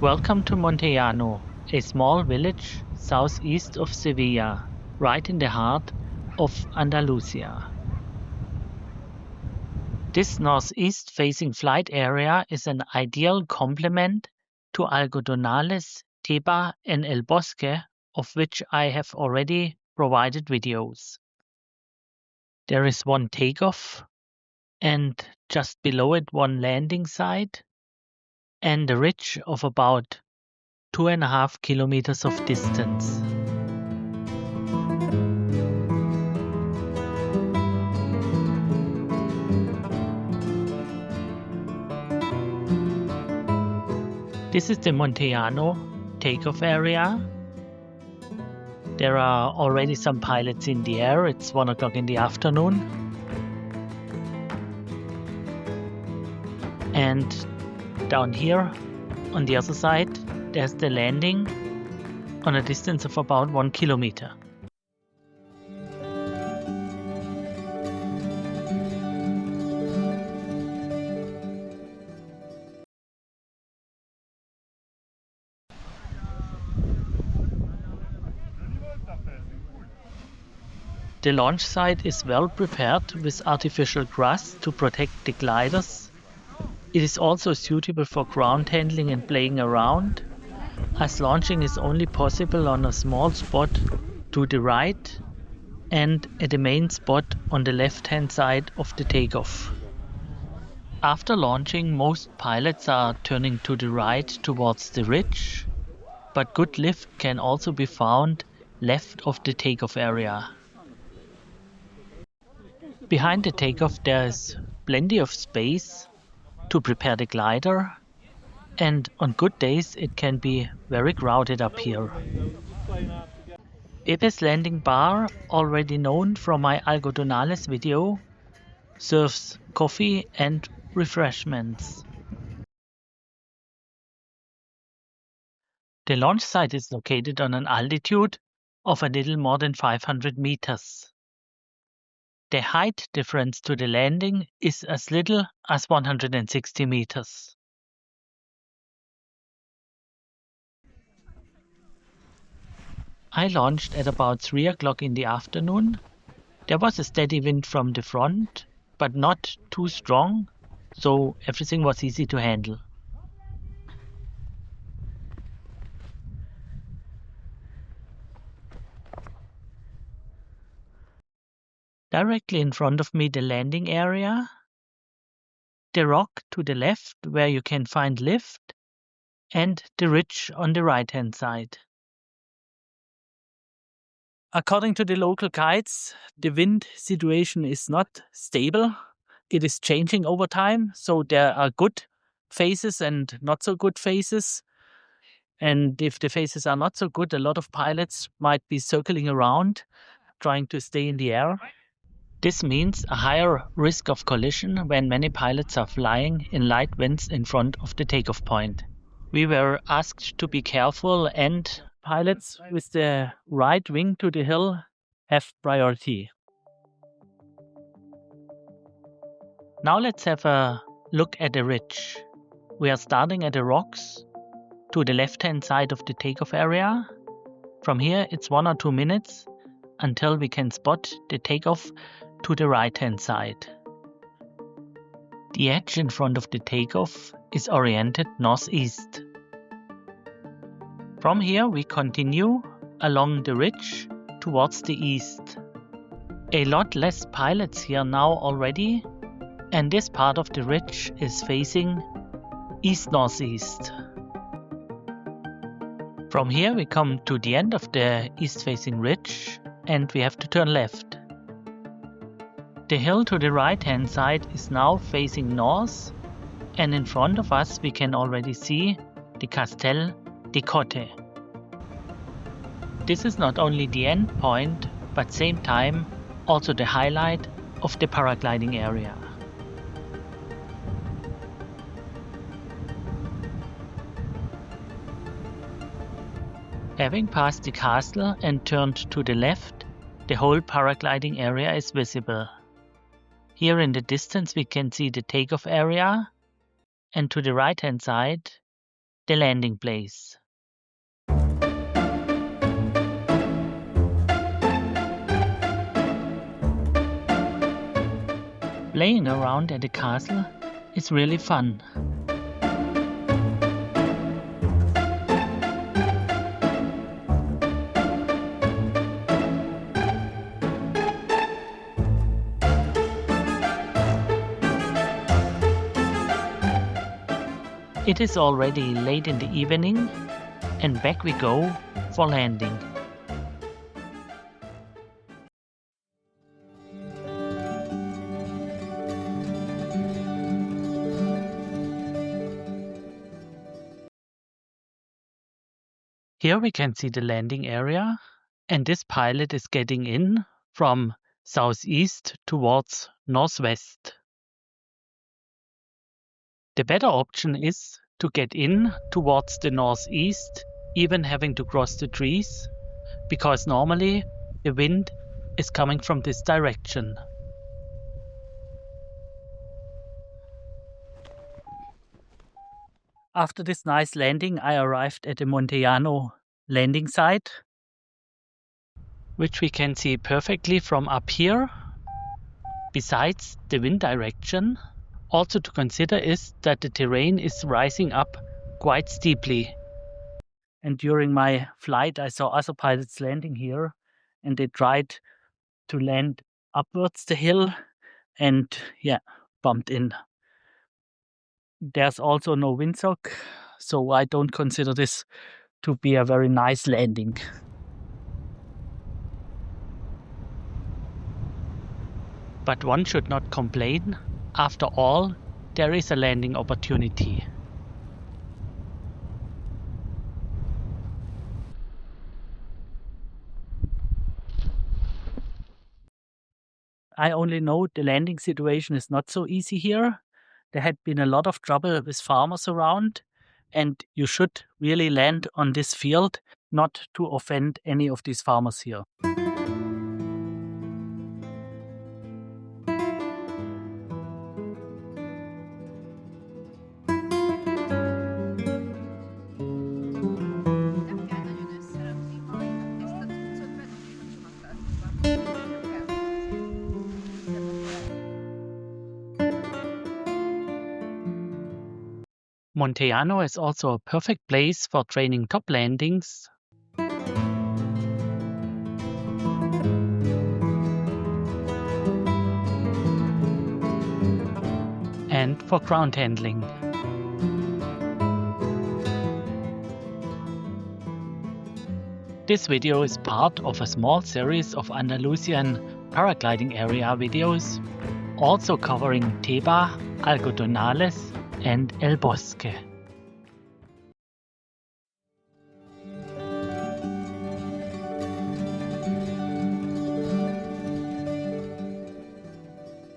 Welcome to Montellano, a small village southeast of Sevilla, right in the heart of Andalucía. This northeast-facing flight area is an ideal complement to Algodonales, Teba and El Bosque, of which I have already provided videos. There is one takeoff and just below it one landing site and a ridge of about 2.5 kilometers of distance. This is the Montellano takeoff area. There are already some pilots in the air. It's 1 o'clock in the afternoon. And down here on the other side, there's the landing on a distance of about 1 kilometer. The launch site is well prepared with artificial grass to protect the gliders. It is also suitable for ground handling and playing around, as launching is only possible on a small spot to the right and at the main spot on the left-hand side of the takeoff. After launching, most pilots are turning to the right towards the ridge, but good lift can also be found left of the takeoff area. Behind the takeoff there is plenty of space to prepare the glider, and on good days it can be very crowded up here. Pepe's landing bar, already known from my Algodonales video, serves coffee and refreshments. The launch site is located on an altitude of a little more than 500 meters. The height difference to the landing is as little as 160 meters. I launched at about 3 o'clock in the afternoon. There was a steady wind from the front, but not too strong, so everything was easy to handle. Directly in front of me the landing area, the rock to the left where you can find lift, and the ridge on the right hand side. According to the local guides, the wind situation is not stable. It is changing over time, so there are good phases and not so good phases. And if the phases are not so good, a lot of pilots might be circling around, trying to stay in the air. This means a higher risk of collision when many pilots are flying in light winds in front of the takeoff point. We were asked to be careful, and pilots with the right wing to the hill have priority. Now let's have a look at the ridge. We are starting at the rocks to the left-hand side of the takeoff area. From here it's 1 or 2 minutes until we can spot the takeoff to the right-hand side. The edge in front of the takeoff is oriented northeast. From here we continue along the ridge towards the east. A lot less pilots here now already, and this part of the ridge is facing east-northeast. From here we come to the end of the east-facing ridge and we have to turn left. The hill to the right-hand side is now facing north, and in front of us we can already see the Castello, the cote. This is not only the end point, but same time also the highlight of the paragliding area. Having passed the castle and turned to the left, the whole paragliding area is visible. Here in the distance we can see the takeoff area, and to the right hand side the landing place. Playing around at the castle is really fun. It is already late in the evening, and back we go for landing. Here we can see the landing area, and this pilot is getting in from southeast towards northwest. The better option is to get in towards the northeast, even having to cross the trees, because normally the wind is coming from this direction. After this nice landing, I arrived at the Montellano landing site, which we can see perfectly from up here. Besides the wind direction, also to consider is that the terrain is rising up quite steeply. And during my flight, I saw other pilots landing here, and they tried to land upwards the hill and bumped in. There's also no windsock, so I don't consider this to be a very nice landing. But one should not complain. After all, there is a landing opportunity. I only know the landing situation is not so easy here. There had been a lot of trouble with farmers around, and you should really land on this field, not to offend any of these farmers here. Montellano is also a perfect place for training top landings and for ground handling. This video is part of a small series of Andalusian paragliding area videos, also covering Teba, Algodonales and El Bosque.